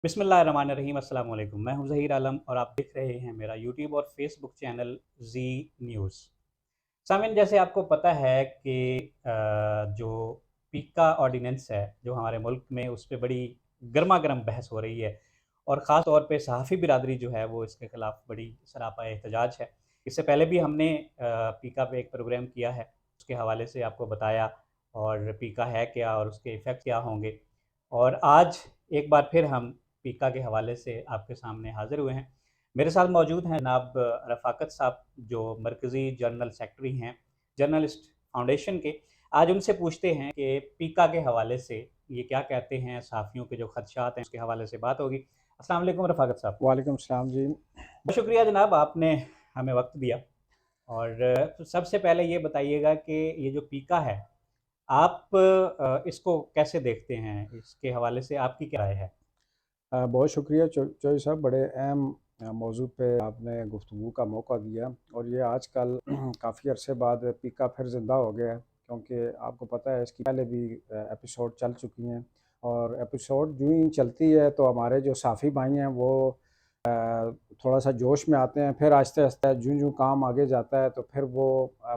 बिस्मिल्लाहिर्रहमानिर्रहीम अस्सलाम वालेकुम। मैं हूं ज़हीर आलम और आप देख रहे हैं मेरा यूट्यूब और फेसबुक चैनल जी न्यूज़। सामीन, जैसे आपको पता है कि जो पीका ऑर्डिनेंस है जो हमारे मुल्क में, उस पे बड़ी गर्मा गर्म बहस हो रही है और ख़ास तौर पे सहाफ़ी बिरादरी जो है वो इसके ख़िलाफ़ बड़ी सरापा एहतजाज है। इससे पहले भी हमने पीका पे एक प्रोग्राम किया है, उसके हवाले से आपको बताया और पीका है क्या और उसके इफ़ेक्ट क्या होंगे। और आज एक बार फिर हम पीका के हवाले से आपके सामने हाज़िर हुए हैं। मेरे साथ मौजूद हैं जनाब रफ़ाकत साहब, जो मरकज़ी जनरल सेक्रेटरी हैं जर्नलिस्ट फाउंडेशन के। आज उनसे पूछते हैं कि पीका के हवाले से ये क्या कहते हैं, सहाफ़ियों के जो ख़दशात हैं उसके हवाले से बात होगी। अस्सलाम वालेकुम रफ़ाकत साहब। वालेकुम सलाम जी। बहुत शुक्रिया जनाब, आपने हमें वक़्त दिया। और सबसे पहले ये बताइएगा कि ये जो पीका है, आप इसको कैसे देखते हैं? इसके हवाले से आपकी क्या राय है? बहुत शुक्रिया चौधरी साहब, बड़े अहम मौजू पे आपने गुफ्तगू का मौका दिया। और ये आजकल काफ़ी अरसे बाद पीका फिर ज़िंदा हो गया है, क्योंकि आपको पता है इसकी पहले भी एपिसोड चल चुकी हैं। और एपिसोड यूँ ही चलती है तो हमारे जो साफ़ी भाई हैं वो थोड़ा सा जोश में आते हैं, फिर आहिस्ते आहिस्ते जूँ काम आगे जाता है तो फिर वो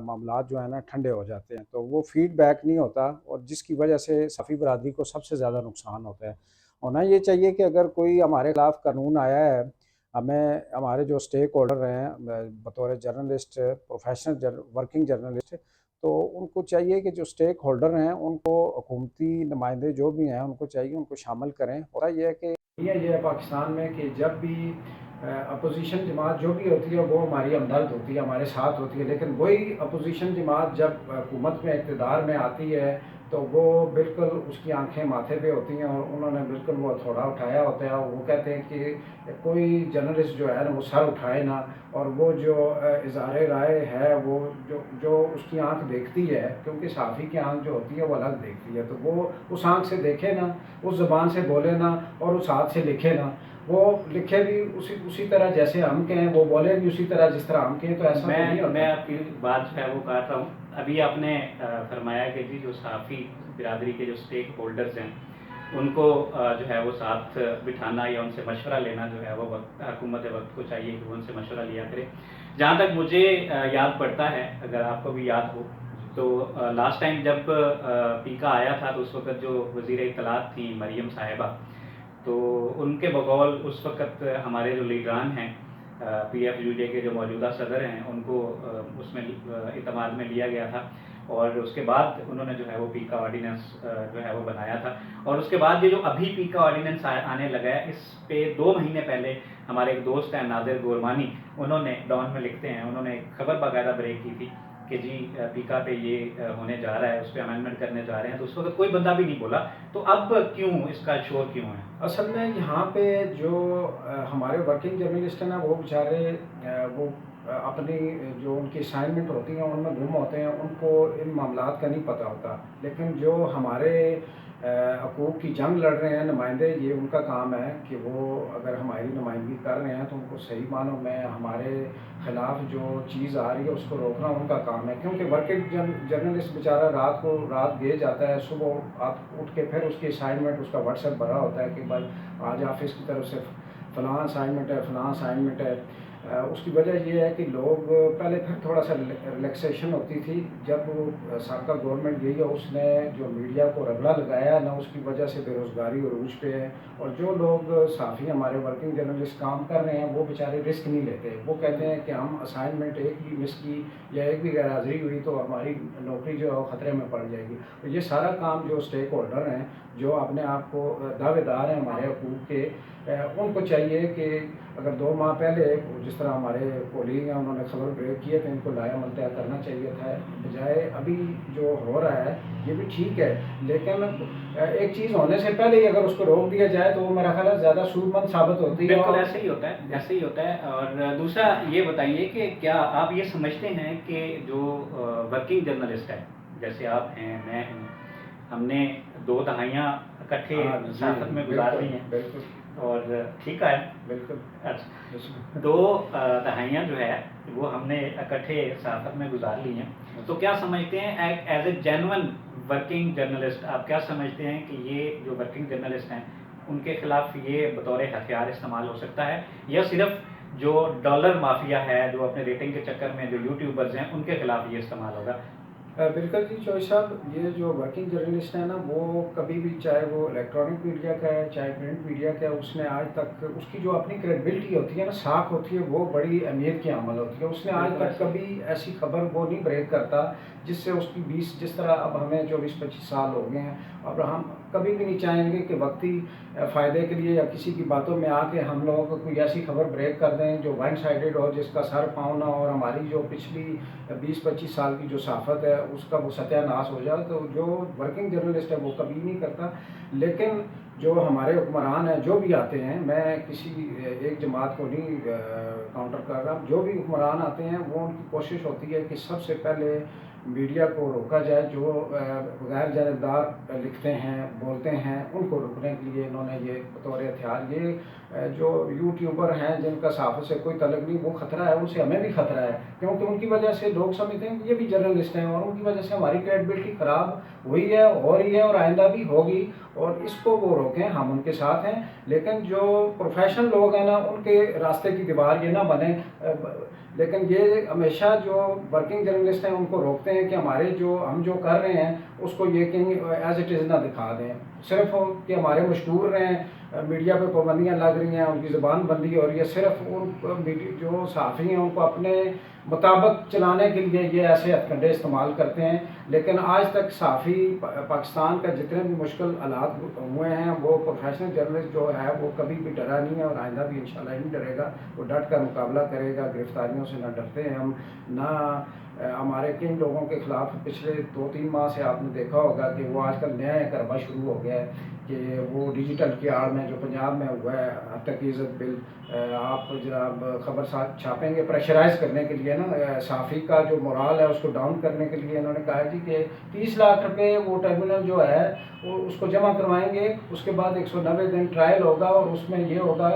मामलात जो है ना ठंडे हो जाते हैं, तो वो फीडबैक नहीं होता, और जिसकी वजह से सफ़ी बरादरी को सबसे ज़्यादा नुकसान होता है। होना ये चाहिए कि अगर कोई हमारे खिलाफ कानून आया है, हमें हमारे जो स्टेक होल्डर हैं बतौर जर्नलिस्ट, प्रोफेशनल वर्किंग जर्नलिस्ट, तो उनको चाहिए कि जो स्टेक होल्डर हैं उनको हुकूमती नुमाइंदे जो भी हैं उनको चाहिए उनको शामिल करें। होता ये है कि ये है पाकिस्तान में कि जब भी अपोजिशन जमात जो भी होती है वो हमारी हमदर्द होती है, हमारे साथ होती है, लेकिन वही अपोजिशन जमात जब हुकूमत में इक़्तिदार में आती है तो वो बिल्कुल उसकी आंखें माथे पे होती हैं, और उन्होंने बिल्कुल वो हथौड़ा उठाया होता है। वो कहते हैं कि कोई जर्नलिस्ट जो है ना वो सर उठाए ना, और वो जो इज़हार राय है वो जो जो उसकी आंख देखती है, क्योंकि सहाफ़ी की आंख जो होती है वो अलग देखती है, तो वो उस आंख से देखे ना, उस ज़बान से बोले ना, और उस हाथ से लिखे ना। वो लिखे भी उसी उसी तरह जैसे हम कहें, वो बोले भी उसी तरह जिस तरह हम कहें, तो ऐसा तो नहीं होता। मैं आपकी बात जो है वो काट रहा हूँ। अभी आपने फरमाया कि जी जो सहाफ़ी बिरादरी के जो स्टेक होल्डर्स हैं उनको जो है वो साथ बिठाना या उनसे मशवरा लेना जो है वो हुकूमत वक्त को चाहिए कि वो उनसे मशवरा लिया करे। जहाँ तक मुझे याद पड़ता है, अगर आपको भी याद हो, तो लास्ट टाइम जब पीका आया था तो उस वक्त जो वज़ीर इत्तलात थी मरियम साहिबा, तो उनके बकौल उस वक़्त हमारे जो लीडरान हैं पीएफयूजे के जो मौजूदा सदर हैं उनको उसमें इत्तेमाद में लिया गया था। और उसके बाद उन्होंने जो है वो पीका ऑर्डिनेंस जो है वो बनाया था। और उसके बाद ये जो अभी पीका ऑर्डिनेंस आने लगा है, इस पे 2 महीने पहले हमारे एक दोस्त हैं नादिर गोरमानी, उन्होंने डॉन में लिखते हैं, उन्होंने एक खबर बाकायदा ब्रेक की थी कि जी पीका पे ये होने जा रहा है, उस पर अमेंडमेंट करने जा रहे हैं। तो उस वक्त कोई बंदा भी नहीं बोला, तो अब क्यों इसका शोर क्यों है? असल में यहाँ पे जो हमारे वर्किंग जर्नलिस्ट हैं ना वो बेचारे वो अपनी जो उनकी असाइनमेंट होती हैं उनमें गुम होते हैं, उनको इन मामलात का नहीं पता होता। लेकिन जो हमारे हकूक़ की जंग लड़ रहे हैं नुमाइंदे, ये उनका काम है कि वो अगर हमारी नुमाइंदगी कर रहे हैं तो उनको सही मानों में हमारे ख़िलाफ़ जो चीज़ आ रही है उसको रोकना उनका काम है। क्योंकि वर्किंग जर्नलिस्ट बेचारा रात गए जाता है, सुबह उठ के फिर उसकी असाइनमेंट, उसका व्हाट्सएप भरा होता है कि भाई आज ऑफिस की तरफ से फ़लाँ असाइनमेंट है, फ़लाँ असाइनमेंट है। उसकी वजह ये है कि लोग पहले फिर थोड़ा सा रिलैक्सेशन होती थी, जब वो साबका गवर्नमेंट गई है उसने जो मीडिया को रगड़ा लगाया ना, उसकी वजह से बेरोज़गारी अरूज पे है। और जो लोग साफ़ी हमारे वर्किंग जर्नलिस्ट काम कर रहे हैं वो बेचारे रिस्क नहीं लेते। वो कहते हैं कि हम असाइनमेंट एक भी मिस की या एक भी गैर हाज़िरी हुई तो हमारी नौकरी जो है वो ख़तरे में पड़ जाएगी। तो ये सारा काम जो स्टेक होल्डर हैं, जो अपने आप को दावेदार हैं हमारे हकूक़ के, उनको चाहिए कि अगर 2 माह पहले जिस तरह हमारे कोलीग हैं उन्होंने खबर ब्रेक की है तो इनको लाया तय करना चाहिए था, बजाय अभी जो हो रहा है ये भी ठीक है, लेकिन एक चीज़ होने से पहले ही अगर उसको रोक दिया जाए तो वो मेरा ख्याल है ज़्यादा सूदमंद साबित होती है। बिल्कुल ऐसे ही होता है, ऐसे ही होता है। और दूसरा ये बताइए कि क्या आप ये समझते हैं कि जो वर्किंग जर्नलिस्ट है, जैसे आप हैं, मैं हूँ, हमने 2 दहाइयाँ इकट्ठे सियासत में गुजार ली हैं, बिल्कुल और ठीक है। बिल्कुल। अच्छा, 2 दहाइयाँ जो है वो हमने इकट्ठे सियासत में गुजार ली हैं। तो क्या समझते हैं as a genuine working journalist, आप क्या समझते हैं कि ये जो वर्किंग जर्नलिस्ट हैं ان کے خلاف یہ بطور ہتھیار استعمال ہو سکتا ہے، یا صرف جو ڈالر مافیا ہے جو اپنے ریٹنگ کے چکر میں جو یوٹیوبرز ہیں ان کے خلاف یہ استعمال ہوگا؟ بالکل جی چوہے صاحب، یہ جو ورکنگ جرنلسٹ ہیں نا، وہ کبھی بھی چاہے وہ الیکٹرانک میڈیا کا ہے چاہے پرنٹ میڈیا کا ہے، اس نے آج تک اس کی جو اپنی کریڈبلٹی ہوتی ہے نا، ساکھ ہوتی ہے، وہ بڑی اہمیت کی عمل ہوتی ہے. اس نے آج تک کبھی ایسی خبر وہ نہیں بریک کرتا جس سے اس کی جس طرح اب ہمیں 24-25 سال ہو گئے ہیں، اب ہم کبھی بھی نہیں چاہیں گے کہ وقتی فائدے کے لیے یا کسی کی باتوں میں آ کے ہم لوگوں کو کوئی ایسی خبر بریک کر دیں جو ون سائیڈڈ ہو، جس کا سر پاؤں نہ ہو، اور ہماری جو پچھلی 20-25 سال کی جو صحافت ہے اس کا وہ ستیہ ناش ہو جائے. تو جو ورکنگ جرنلسٹ ہے وہ کبھی نہیں کرتا. لیکن جو ہمارے حکمران ہیں جو بھی آتے ہیں، میں کسی ایک جماعت کو نہیں کاؤنٹر کر رہا، جو بھی حکمران آتے ہیں وہ ان کی کوشش ہوتی ہے کہ سب سے پہلے میڈیا کو روکا جائے. جو غیر جانبدار لکھتے ہیں بولتے ہیں ان کو روکنے کے لیے انہوں نے یہ بطور ہتھیار، یہ جو یوٹیوبر ہیں جن کا صحافت سے کوئی تعلق نہیں، وہ خطرہ ہے، ان سے ہمیں بھی خطرہ ہے، کیونکہ ان کی وجہ سے لوگ سمجھتے ہیں کہ یہ بھی جرنلسٹ ہیں، اور ان کی وجہ سے ہماری کریڈبلٹی خراب ہوئی ہے، ہو رہی ہے، اور آئندہ بھی ہوگی. اور اس کو وہ روکیں، ہم ان کے ساتھ ہیں. لیکن جو پروفیشنل لوگ ہیں نا، ان کے راستے کی دیوار یہ نہ بنے. لیکن یہ ہمیشہ جو ورکنگ جرنلسٹ ہیں ان کو روکتے ہیں کہ ہمارے ہم جو کر رہے ہیں اس کو یہ کہیں ایز اٹ از نہ دکھا دیں، صرف کہ ہمارے مشہور رہیں. میڈیا پہ پابندیاں لگ رہی ہیں، ان کی زبان بندی ہو رہی ہے، صرف ان جو صحافی ہیں ان کو اپنے مطابق چلانے کے لیے یہ ایسے ہتھکنڈے استعمال کرتے ہیں. لیکن آج تک صحافی پاکستان کا جتنے بھی مشکل حالات ہوئے ہیں، وہ پروفیشنل جرنلسٹ جو ہے وہ کبھی بھی ڈرا نہیں ہے، اور آئندہ بھی انشاءاللہ نہیں ڈرے گا. وہ ڈٹ کر مقابلہ کرے گا. گرفتاریوں سے نہ ڈرتے ہیں ہم، نہ ہمارے کن لوگوں کے خلاف پچھلے 2-3 ماہ سے آپ نے دیکھا ہوگا کہ وہ آج کل نیا ایک اربا شروع ہو گیا ہے کہ وہ ڈیجیٹل کی آڑ میں جو پنجاب میں ہوا ہے حتیٰ عزت بل، آپ جناب خبر چھاپیں گے پریشرائز کرنے کے لیے نا، صحافی کا جو مورال ہے اس کو ڈاؤن کرنے کے لیے انہوں نے کہا جی کہ 30 لاکھ روپے وہ ٹربیونل جو ہے وہ اس کو جمع کروائیں گے، اس کے بعد 190 دن ٹرائل ہوگا، اور اس میں یہ ہوگا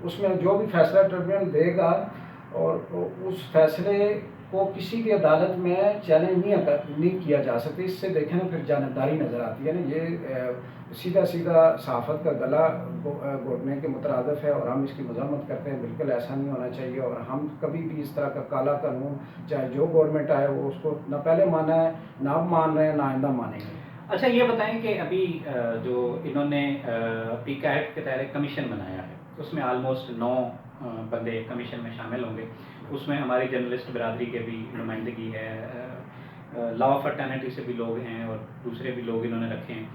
اس میں جو بھی فیصلہ ٹربیونل دے گا، اور اس فیصلے کو کسی بھی عدالت میں چیلنج نہیں کیا جا سکتا. اس سے دیکھیں نا پھر جانبداری نظر آتی ہے نا. یہ سیدھا صحافت کا گلا گھوٹنے کے مترادف ہے، اور ہم اس کی مذمت کرتے ہیں. بالکل ایسا نہیں ہونا چاہیے، اور ہم کبھی بھی اس طرح کا کالا قانون چاہے جو گورنمنٹ آئے وہ اس کو نہ پہلے مانا ہے، نہ اب مان رہے ہیں، نہ آئندہ مانیں گے. اچھا یہ بتائیں کہ ابھی جو انہوں نے پیکا ایکٹ کے تحت کمیشن بنایا ہے، اس میں آلموسٹ 9 بندے کمیشن میں شامل ہوں گے. اس میں ہماری جرنلسٹ برادری کے بھی نمائندگی ہے، لا آف فرٹرنیٹی سے بھی لوگ ہیں، اور دوسرے بھی لوگ انہوں نے رکھے ہیں.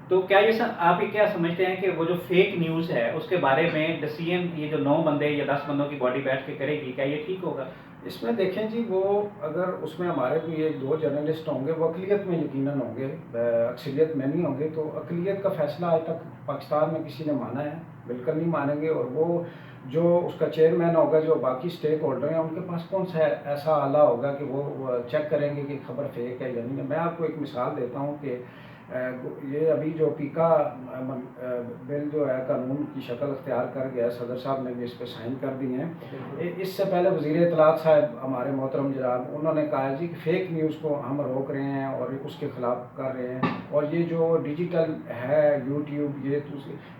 تو کیا یہ آپ کیا سمجھتے ہیں کہ وہ جو فیک نیوز ہے اس کے بارے میں ڈسیزن یہ جو 9 بندے یا 10 بندوں کی باڈی بیٹھ کے کرے گی، کیا یہ ٹھیک ہوگا؟ اس میں دیکھیں جی، وہ اگر اس میں ہمارے کوئی 1-2 جرنلسٹ ہوں گے، وہ اقلیت میں یقیناً ہوں گے، اکثریت میں نہیں ہوں گے. تو اقلیت کا فیصلہ آج تک پاکستان میں کسی نے مانا ہے؟ بالکل نہیں مانیں گے. اور وہ جو اس کا چیئرمین ہوگا، جو باقی اسٹیک ہولڈر ہیں، ان کے پاس کون سا ایسا آلہ ہوگا کہ وہ چیک کریں گے کہ خبر فیک ہے یا نہیں ہے؟ میں آپ کو ایک مثال دیتا ہوں کہ یہ ابھی جو پیکا بل جو ہے قانون کی شکل اختیار کر گیا، صدر صاحب نے بھی اس پہ سائن کر دی ہیں. اس سے پہلے وزیر اطلاعات صاحب ہمارے محترم جناب، انہوں نے کہا جی کہ فیک نیوز کو ہم روک رہے ہیں اور اس کے خلاف کر رہے ہیں. اور یہ جو ڈیجیٹل ہے یوٹیوب، یہ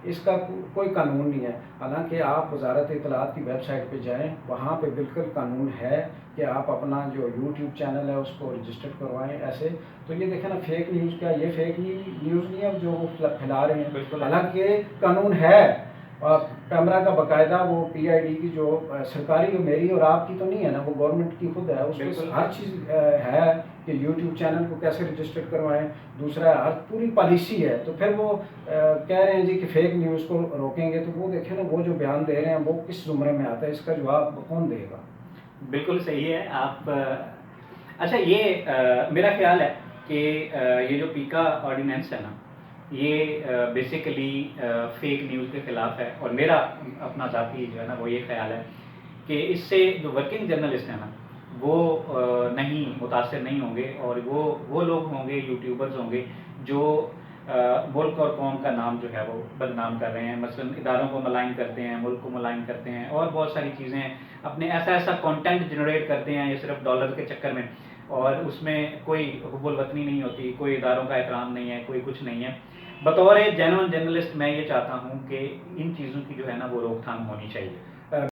اس کا کوئی قانون نہیں ہے. حالانکہ آپ وزارت اطلاعات کی ویب سائٹ پہ جائیں، وہاں پہ بالکل قانون ہے کہ آپ اپنا جو یوٹیوب چینل ہے اس کو رجسٹرڈ کروائیں. ایسے تو یہ دیکھیں نا، فیک نیوز کیا یہ فیک نیوز نہیں ہے جو وہ پھیلا رہے ہیں؟ بالکل. حالانکہ قانون ہے، اور کیمرہ کا باقاعدہ وہ PID کی جو سرکاری، میری اور آپ کی تو نہیں ہے نا، وہ گورنمنٹ کی خود ہے، اس میں ہر چیز ہے کہ یوٹیوب چینل کو کیسے رجسٹرڈ کروائیں. دوسرا ہر پوری پالیسی ہے. تو پھر وہ کہہ رہے ہیں جی کہ فیک نیوز کو روکیں گے. تو وہ دیکھیں نا، وہ جو بیان دے رہے ہیں وہ کس زمرے میں آتا ہے؟ اس کا جواب کون دے گا؟ بالکل صحیح ہے. آپ اچھا یہ میرا خیال ہے کہ یہ جو پیکا آرڈیننس ہے نا، یہ بیسیکلی فیک نیوز کے خلاف ہے. اور میرا اپنا ذاتی جو ہے نا وہ یہ خیال ہے کہ اس سے جو ورکنگ جرنلسٹ ہیں نا وہ نہیں متاثر نہیں ہوں گے، اور وہ لوگ ہوں گے، یوٹیوبرز ہوں گے جو ملک اور قوم کا نام جو ہے وہ بدنام کر رہے ہیں. مثلاً اداروں کو ملائن کرتے ہیں، ملک کو ملائن کرتے ہیں، اور بہت ساری چیزیں اپنے ایسا کانٹینٹ جنریٹ کرتے ہیں یہ صرف ڈالر کے چکر میں، اور اس میں کوئی حب الوطنی نہیں ہوتی، کوئی اداروں کا احترام نہیں ہے، کوئی کچھ نہیں ہے. بطور جینون جرنلسٹ میں یہ چاہتا ہوں کہ ان چیزوں کی جو ہے نا وہ روک تھام ہونی چاہیے.